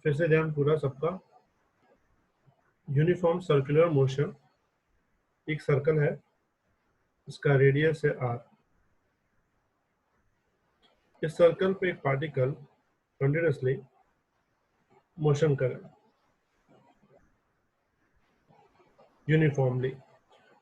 फिर से ध्यान पूरा सबका। यूनिफॉर्म सर्कुलर मोशन, एक सर्कल है, इसका रेडियस है r। इस सर्कल पे एक पार्टिकल कंटिन्यूसली मोशन करे यूनिफॉर्मली।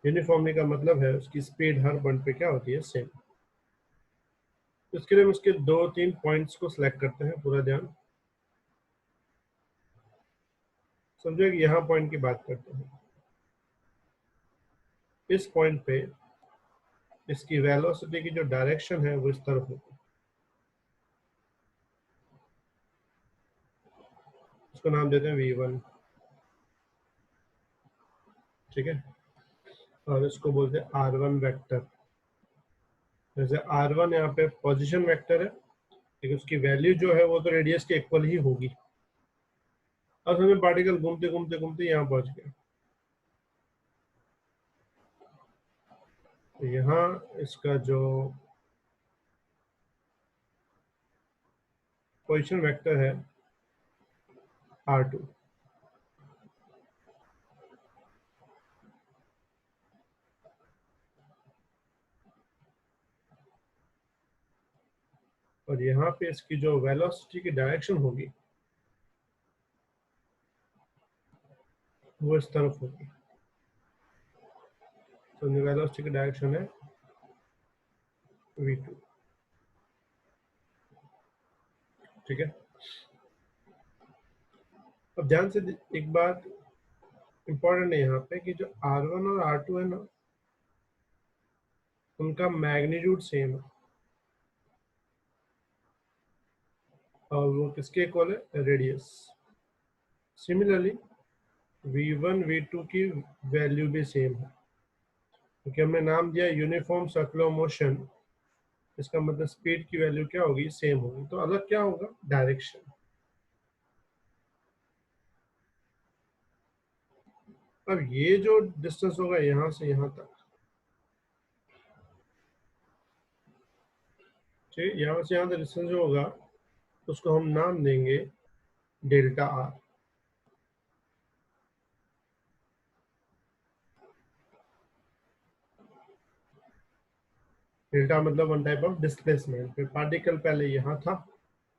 यूनिफॉर्मली का मतलब है उसकी स्पीड हर पॉइंट पे क्या होती है, सेम। इसके लिए हम उसके 2-3 पॉइंट्स को सिलेक्ट करते हैं, पूरा ध्यान समझो। कि यहाँ पॉइंट की बात करते हैं। इस पॉइंट पे इसकी वेलोसिटी की जो डायरेक्शन है वो इस तरफ होगी। इसको नाम देते हैं v1, ठीक है। और इसको बोलते हैं r1 वेक्टर। जैसे r1 यहाँ पे पोजीशन वेक्टर है, लेकिन उसकी वैल्यू जो है वो तो रेडियस के इक्वल ही होगी। अब हमें पार्टिकल घूमते घूमते घूमते यहाँ पहुंच गया। तो यहाँ इसका जो पोजीशन वेक्टर है r2, और यहाँ पे इसकी जो वेलोसिटी की डायरेक्शन होगी वो इस तरफ होगी। तो वेलोसिटी की डायरेक्शन है v2, ठीक है। अब ध्यान से एक बात इंपॉर्टेंट है यहाँ पे कि जो r1 और r2 है ना, उनका मैग्नीट्यूड सेम है। और वो किसके इक्वल है, रेडियस। सिमिलरली v1 v2 की वैल्यू भी सेम है, क्योंकि हमने नाम दिया यूनिफॉर्म सर्कुलर मोशन। इसका मतलब स्पीड की वैल्यू क्या होगी, सेम होगी। तो अलग क्या होगा, डायरेक्शन। अब ये जो डिस्टेंस होगा यहाँ से यहाँ तक, ठीक है, यहाँ से यहाँ तक डिस्टेंस जो होगा उसको हम नाम देंगे डेल्टा r। डेल्टा मतलब वन टाइप ऑफ डिस्प्लेसमेंट। फिर पार्टिकल पहले यहाँ था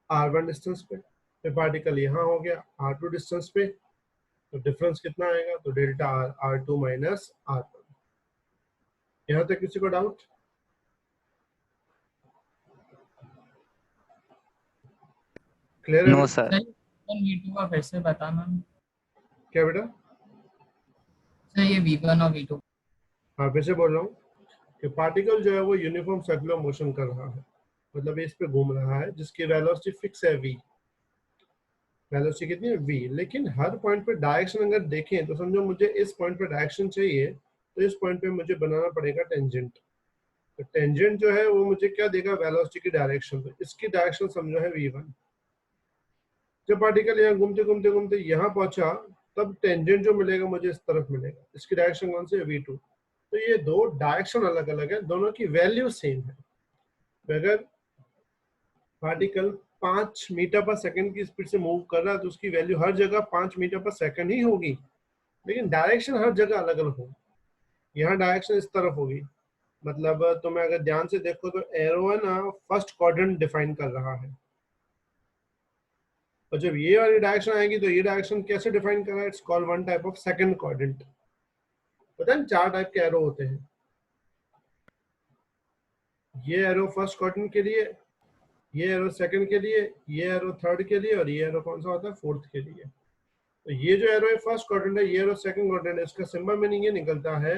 r1 डिस्टेंस पे, फिर पार्टिकल यहाँ हो गया r2 डिस्टेंस पे। तो डिफरेंस कितना आएगा, तो delta r, r2 minus r1। यहाँ तक किसी को डाउट? क्लियर है? No sir. v1 v2 का फिर से बताना। क्या बेटा? सर ये v1 और v2। हाँ फिर से बोल रहा हूँ कि पार्टिकल जो है वो यूनिफॉर्म सर्कुलर मोशन कर रहा है, मतलब इस पे घूम रहा है, जिसकी वेलोसिटी फिक्स है v। वेलोसिटी कितनी है, v। लेकिन हर पॉइंट पे डायरेक्शन अगर देखें तो समझो मुझे इस पॉइंट पे डायरेक्शन चाहिए, तो इस पॉइंट पे मुझे बनाना पड़ेगा टेंजेंट। तो टेंजेंट जो है वो मुझे क्या देगा, वेलोसिटी की डायरेक्शन। तो इसकी डायरेक्शन समझो है v1। जब पार्टिकल यहाँ घूमते घूमते घूमते यहाँ पहुंचा, तब टेंजेंट जो मिलेगा मुझे इस तरफ मिलेगा। इसकी डायरेक्शन कौन सी है, v2। तो ये दो डायरेक्शन अलग अलग है, दोनों की वैल्यू सेम है। तो अगर पार्टिकल 5 मीटर पर सेकंड की स्पीड से मूव कर रहा है तो उसकी वैल्यू हर जगह 5 मीटर पर सेकंड ही होगी, लेकिन डायरेक्शन हर जगह अलग अलग होगी। यहाँ डायरेक्शन इस तरफ होगी, मतलब तुम्हें अगर ध्यान से देखो तो एरो है ना, फर्स्ट क्वाड्रेंट डिफाइन कर रहा है। और जब ये वाली डायरेक्शन आएगी तो ये डायरेक्शन कैसे डिफाइन कर रहा है, it's called one type of second quadrant. पता है 4 टाइप के एरो होते हैं। ये एरो फर्स्ट क्वाड्रेंट के लिए, ये एरो सेकंड के लिए, ये एरो थर्ड के लिए, और ये एरो कौन सा होता है, फोर्थ के लिए। तो ये जो एरो है फर्स्ट क्वाड्रेंट है, ये एरो सेकंड क्वाड्रेंट है। इसका सिंबल मीनिंग ये निकलता है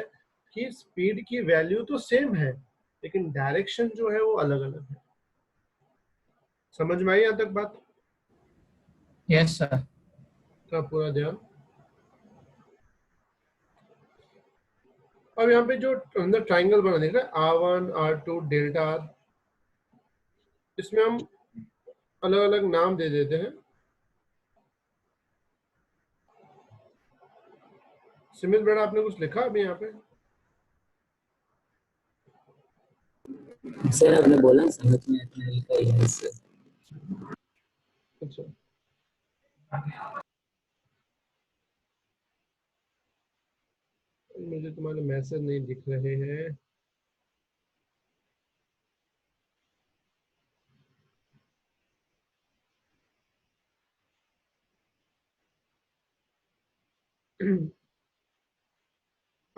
कि स्पीड की वैल्यू तो सेम है, लेकिन डायरेक्शन जो है वो अलग अलग है। समझ में आई यहाँ तक बात? Yes sir. का पूरा ध्यान। अब यहाँ पे जो अंदर ट्राइंगल बना दिख रहा है r1 r2 डेल्टा r, इसमें हम अलग अलग नाम दे देते हैं। सिमित बेटा आपने कुछ लिखा अभी यहाँ पे? सर आपने बोला समझ में इतना लिखा ही है इससे। अच्छा, मुझे तुम्हारे मैसेज नहीं दिख रहे हैं।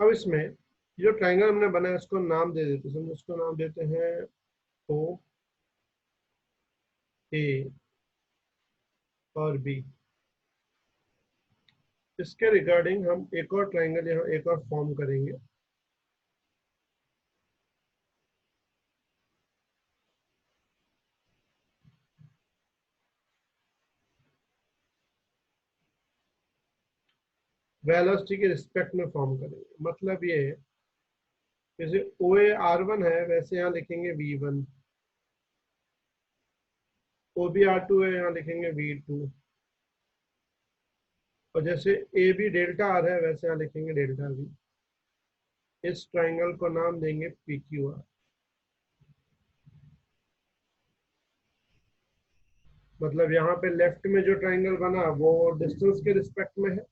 अब इसमें जो ट्राइंगल हमने बनाया इसको नाम दे देते हैं। उसको नाम देते हैं ओ ए और बी। इसके रिगार्डिंग हम एक और ट्राइंगल यहाँ एक और फॉर्म करेंगे। वेलोसिटी के रिस्पेक्ट में फॉर्म करेंगे। मतलब ये है जैसे ओ ए R1 है वैसे यहाँ लिखेंगे V1। ओ बी R2 है यहाँ लिखेंगे V2। और जैसे ए बी डेल्टा आर है वैसे यहाँ लिखेंगे डेल्टा V। इस ट्राइंगल को नाम देंगे PQR। मतलब यहाँ पे लेफ्ट में जो ट्राइंगल बना वो डिस्टेंस के रिस्पेक्ट में है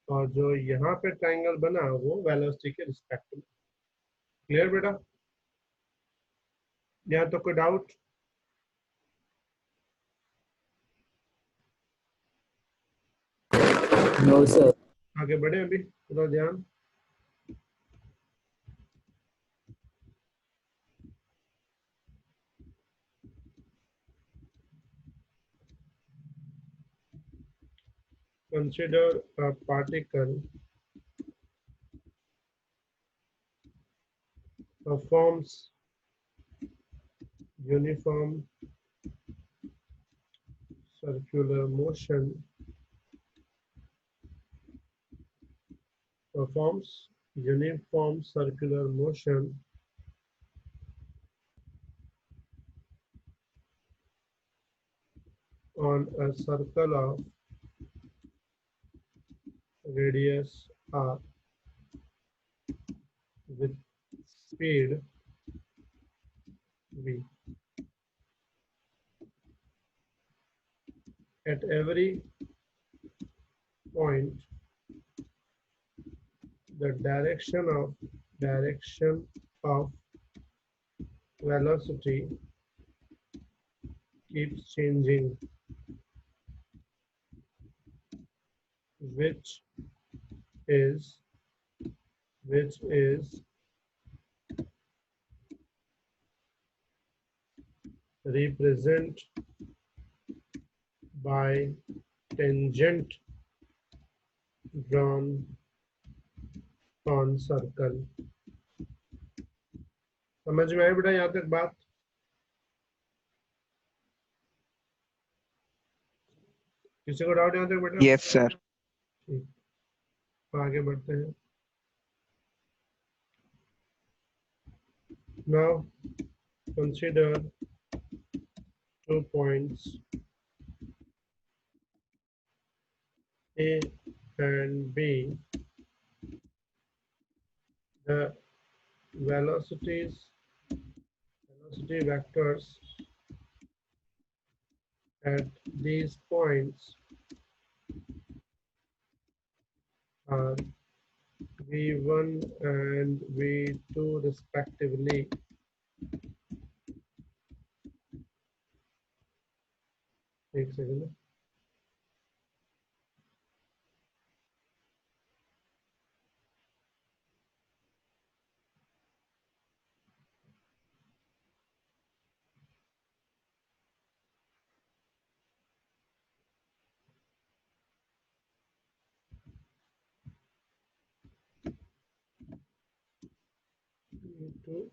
और जो यहाँ पे ट्राइंगल बना वो वेलोसिटी के रिस्पेक्ट में। क्लियर बेटा? यहाँ तो कोई डाउट? No sir. आगे बढ़े अभी थोड़ा ध्यान। Consider a particle performs uniform circular motion performs uniform circular motion on a circle of radius r with speed v. At every point, the direction of velocity keeps changing, which is represented by tangent drawn on circle. समझ में आया बेटा यहाँ तक बात? किसी को doubt यहाँ तक बेटा? Yes sir. ठीक, तो आगे बढ़ते हैं। Now consider 2 points A and B. The velocity vectors at these points are V1 and V2 respectively. एक सेकंड। V2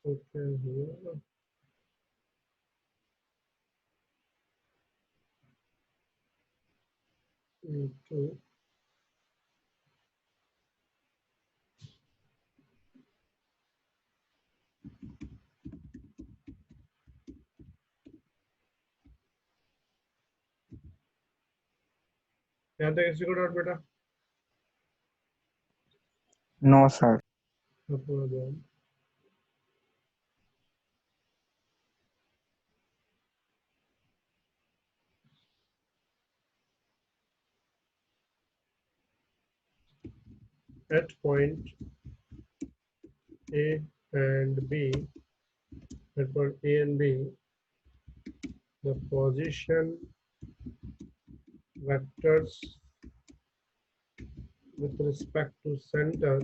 तो क्या हुआ? V2 यहाँ तक किसी को डाउट बेटा? No sir. पूरा ध्यान। At point A and B, at point A and B, the position vectors with respect to center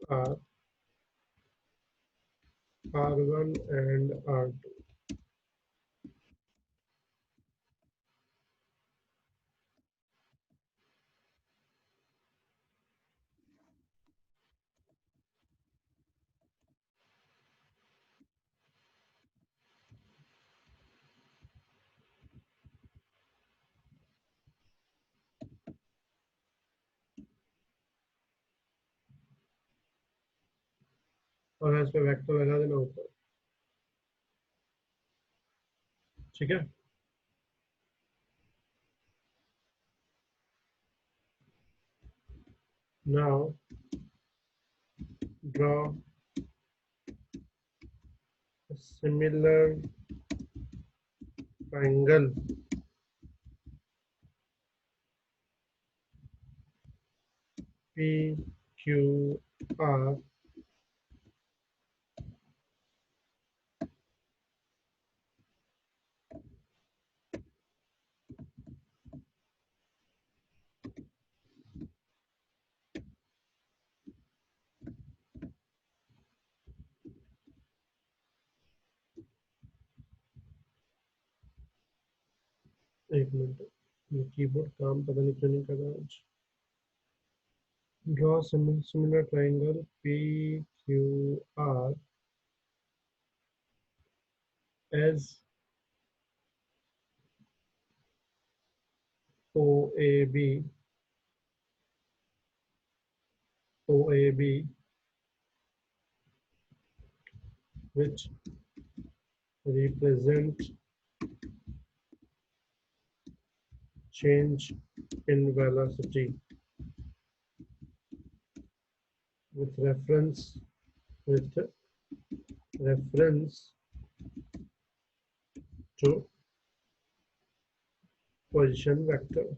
are R1 and R2. और इस पे वेक्टर लगा देना ऊपर, ठीक है। Now draw a similar triangle PQR एक मिनट, ये कीबोर्ड काम पता नहीं क्यों नहीं कर रहा आज। Draw similar triangle PQR as OAB which represent change in velocity with reference to position vector.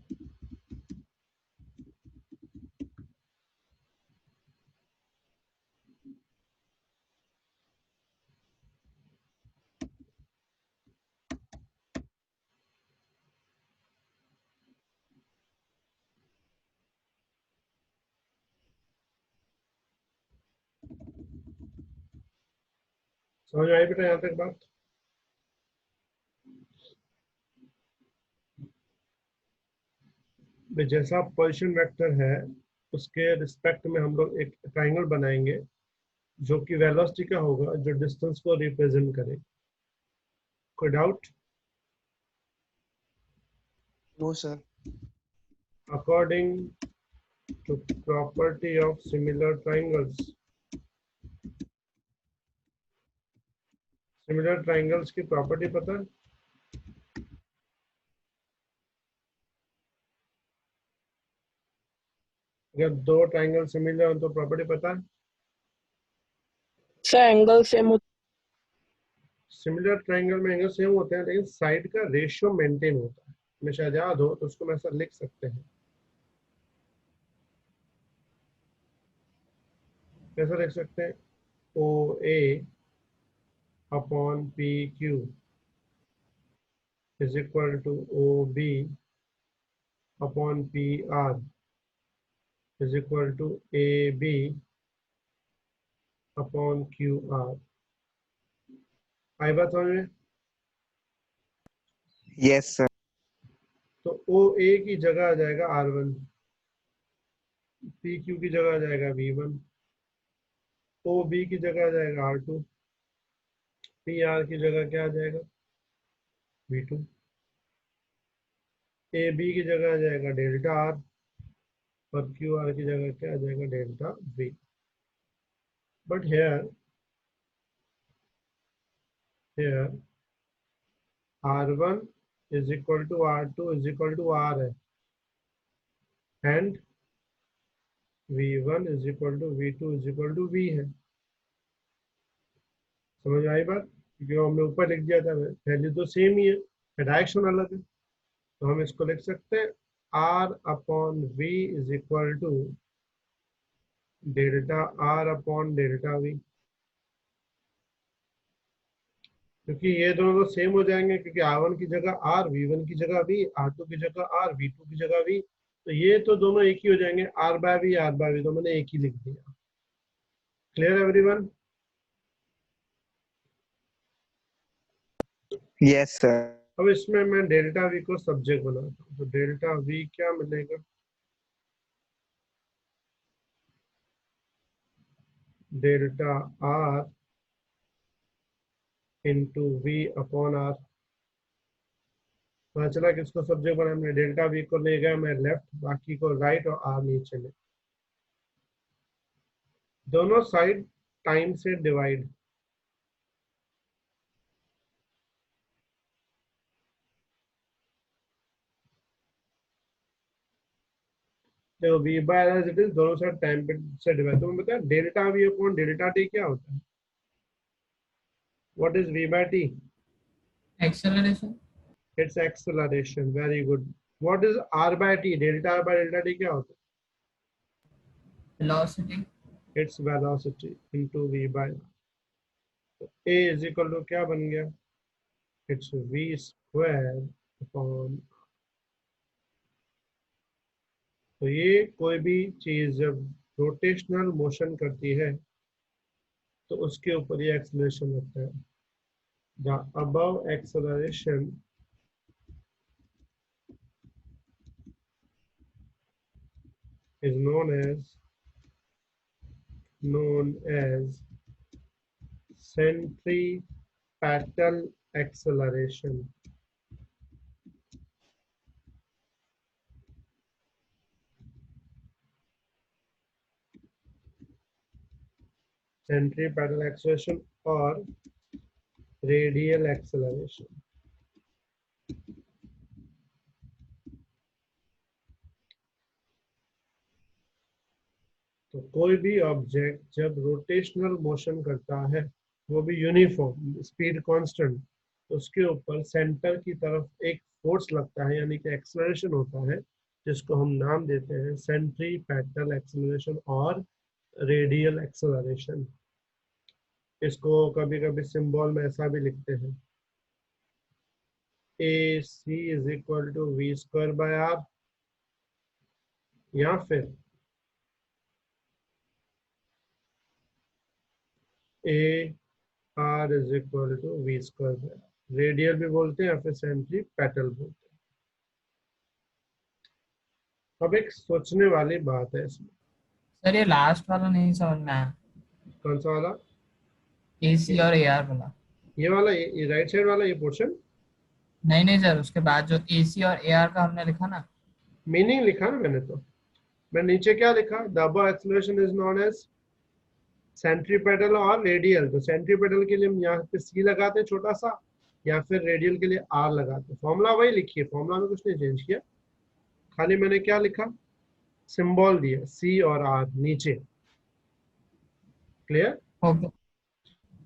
समझ में आई बेटा यहाँ तक बात? जैसा पोजीशन वेक्टर है उसके रिस्पेक्ट में हम लोग एक ट्राइंगल बनाएंगे जो कि वेलोसिटी का होगा, जो डिस्टेंस को रिप्रेजेंट करे। कोई doubt? No sir. According to property of similar triangles, similar triangles की प्रॉपर्टी पता है? अगर दो ट्राइंगल सिमिलर हो तो प्रॉपर्टी पता है? Sir angle same. Similar triangle में एंगल सेम होते हैं लेकिन साइड का रेशियो मेंटेन होता है। हमेशा याद हो तो उसको हम ऐसा लिख सकते हैं। कैसा लिख सकते हैं? O A upon P Q is equal to O B upon P R is equal to A B upon Q R. आई बात समझ में? Yes sir. तो ओ ए की जगह आ जाएगा R1, पी क्यू की जगह आ जाएगा V1, ओ बी की जगह आ जाएगा R2, पी आर की जगह क्या आ जाएगा? V2, ए बी की जगह आ जाएगा डेल्टा आर और क्यू आर की जगह क्या आ जाएगा? Delta V। But here R1 is equal to R2 is equal to R है, and V1 is equal to V2 is equal to V है। समझ में आई बात? क्योंकि हमने ऊपर लिख दिया था, वैल्यू तो सेम ही है, डायरेक्शन अलग है। तो हम इसको लिख सकते हैं R upon V is equal to delta R upon delta V, क्योंकि ये दोनों तो सेम हो जाएंगे, क्योंकि R1 की जगह R, V1 की जगह V, R2 की जगह R, V2 की जगह V, तो ये तो दोनों एक ही हो जाएंगे, R बाय V तो मैंने एक ही लिख दिया। Clear everyone? Yes sir. अब इसमें मैं डेल्टा V को सब्जेक्ट बनाता हूँ, तो डेल्टा V क्या मिलेगा? Delta R into V upon R। पता चला किसको सब्जेक्ट बनाया हमने? डेल्टा V को ले गया मैं लेफ्ट, बाकी को राइट, और R नीचे ले। दोनों साइड टाइम से डिवाइड, देखो V by R it is दोनों साइड टाइम से डिवाइड। तो मैं बताया delta V upon delta T क्या होता है? What is V by T? Acceleration. It's acceleration. Very good. What is R by T? Delta R by delta T क्या होता Velocity. है? It's velocity into V by R। तो A is equal to क्या बन गया? It's V square upon. तो ये कोई भी चीज जब रोटेशनल मोशन करती है तो उसके ऊपर ये एक्सेलरेशन लगता है। The above acceleration is known as centripetal acceleration. Centripetal acceleration और radial acceleration। तो कोई भी ऑब्जेक्ट जब रोटेशनल मोशन करता है, वो भी यूनिफॉर्म स्पीड कांस्टेंट, तो उसके ऊपर सेंटर की तरफ एक फोर्स लगता है, यानी कि एक्सेलरेशन होता है, जिसको हम नाम देते हैं सेंट्रीपेटल एक्सेलरेशन और रेडियल एक्सेलरेशन। इसको कभी कभी सिंबल में ऐसा भी लिखते हैं, a c is equal to v square by r, या फिर a r is equal to v square by r. Radial भी बोलते हैं या फिर सेंट्रीपेटल बोलते हैं। अब एक सोचने वाली बात है इसमें। सर ये लास्ट वाला नहीं समझ में आया, कौन सा वाला? AC और AR वाला। ये वाला, ये राइट साइड वाला, ये पोर्शन। नहीं नहीं सर, उसके बाद जो AC और AR का हमने लिखा ना। मीनिंग लिखा ना मैंने, तो मैं नीचे क्या लिखा? The above acceleration is known as centripetal और रेडियल। तो सेंट्रीपेटल के लिए हम यहाँ पे सी लगाते हैं छोटा सा, या फिर रेडियल के लिए आर लगाते हैं। फॉर्मूला वही लिखिए, फॉर्मूला में कुछ नहीं चेंज किया, खाली मैंने क्या लिखा? सिंबल दिया सी और आर नीचे। क्लियर? ओके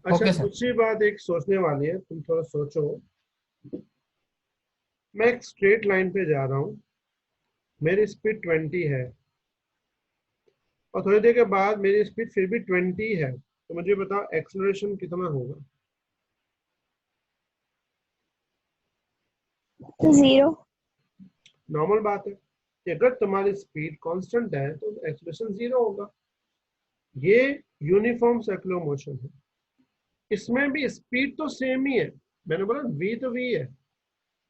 अच्छा, ओके सर। दूसरी बात एक सोचने वाली है, तुम थोड़ा सोचो। मैं एक स्ट्रेट लाइन पे जा रहा हूँ, मेरी स्पीड 20 है, और थोड़ी देर के बाद मेरी स्पीड फिर भी 20 है, तो मुझे बताओ एक्सेलरेशन कितना होगा? 0। नॉर्मल बात है कि अगर तुम्हारी स्पीड कांस्टेंट है तो एक्सेलरेशन 0 होगा। ये यूनिफॉर्म सर्कुलर मोशन है, इसमें भी स्पीड तो सेम ही है। मैंने बोला v तो v है,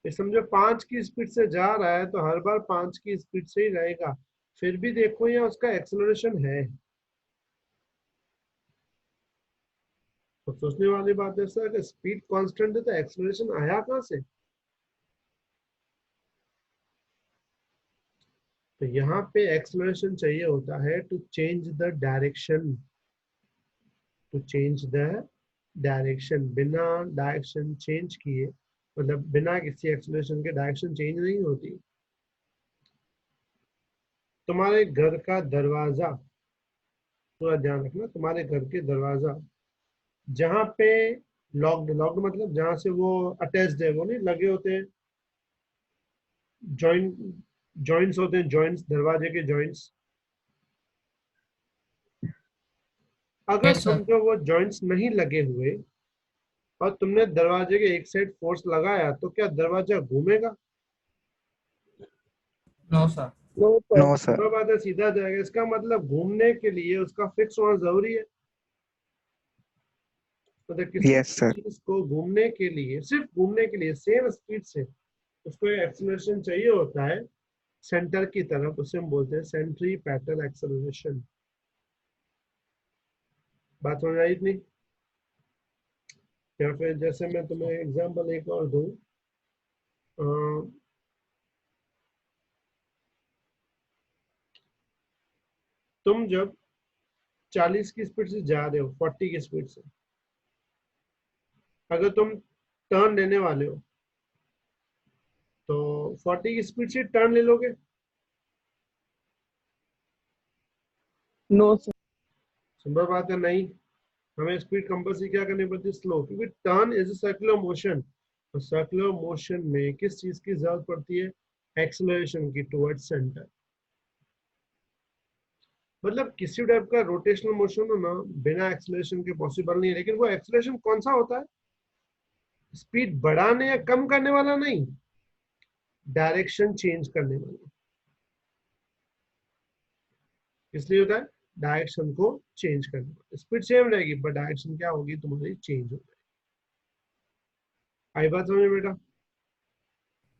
ये समझो 5 की स्पीड से जा रहा है तो हर बार 5 की स्पीड से ही रहेगा, फिर भी देखो यहाँ उसका एक्सेलरेशन है। तो सोचने वाली बात है सर, अगर स्पीड कांस्टेंट है तो एक्सेलरेशन आया कहाँ से? तो यहाँ पे एक्सेलरेशन चाहिए होता है to change the direction, to change the direction. बिना डायरेक्शन चेंज किए मतलब बिना किसी एक्सेलरेशन के डायरेक्शन चेंज नहीं होती। तुम्हारे घर का दरवाजा, पूरा ध्यान रखना, तुम्हारे घर के दरवाजा जहाँ पे लॉक्ड, लॉक्ड मतलब जहाँ से वो अटैच्ड है, वो नहीं लगे होते हैं, जॉइंट्स होते हैं, जॉइंट्स, दरवाजे के जॉइंट्स। अगर यस सर। समझो वो जॉइंट्स नहीं लगे हुए और तुमने दरवाजे के एक साइड फोर्स लगाया, तो क्या दरवाजा घूमेगा? No sir. No sir. No sir. पूरा बात है, सीधा जाएगा। इसका मतलब घूमने के लिए उसका फिक्स होना जरूरी है। मतलब किसी यस सर। चीज को घूमने के लिए, सिर्फ घूमने के लिए सेम स्पीड से उसको एक्सेलरेशन चाहिए होता है सेंटर की तरफ, उसे हम बोलते हैं सेंट्रीपेटल एक्सेलरेशन। बात समझ आई इतनी? या फिर जैसे मैं तुम्हें एग्जांपल एक और दूं, तुम जब 40 की स्पीड से जा रहे हो, 40 की स्पीड से, अगर तुम टर्न लेने वाले हो तो 40 की स्पीड से टर्न ले लोगे? No sir. सिंपल बात है, नहीं। हमें स्पीड कंपल्सरी क्या करनी पड़ती है? स्लो, क्योंकि turn is a circular motion, और सर्कुलर मोशन में किस चीज की जरूरत पड़ती है? एक्सेलरेशन की, टुवर्ड्स सेंटर। मतलब किसी टाइप का रोटेशनल मोशन हो ना, बिना एक्सेलरेशन के पॉसिबल नहीं है। लेकिन वो एक्सेलरेशन कौन सा होता है? स्पीड बढ़ाने या कम करने वाला नहीं, डायरेक्शन चेंज करने वाला। इसलिए होता है डायरेक्शन को चेंज करने वाला। स्पीड सेम रहेगी बट डायरेक्शन क्या होगी तुम्हारी? चेंज हो जाएगी। आई बात समझ में बेटा?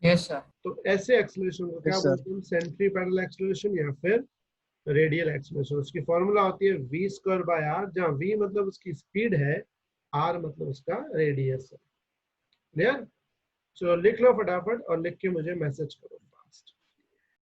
Yes sir. तो ऐसे एक्सेलरेशन को क्या यस सर। बोलते हैं? सेंट्रीपेटल एक्सेलरेशन या फिर रेडियल एक्सेलरेशन। उसकी फॉर्मूला होती है v स्क्वायर बाय r, जहाँ v मतलब उसकी स्पीड है, r मतलब उसका रेडियस है। क्लियर? चलो लिख लो फटाफट और लिख के मुझे मैसेज करो।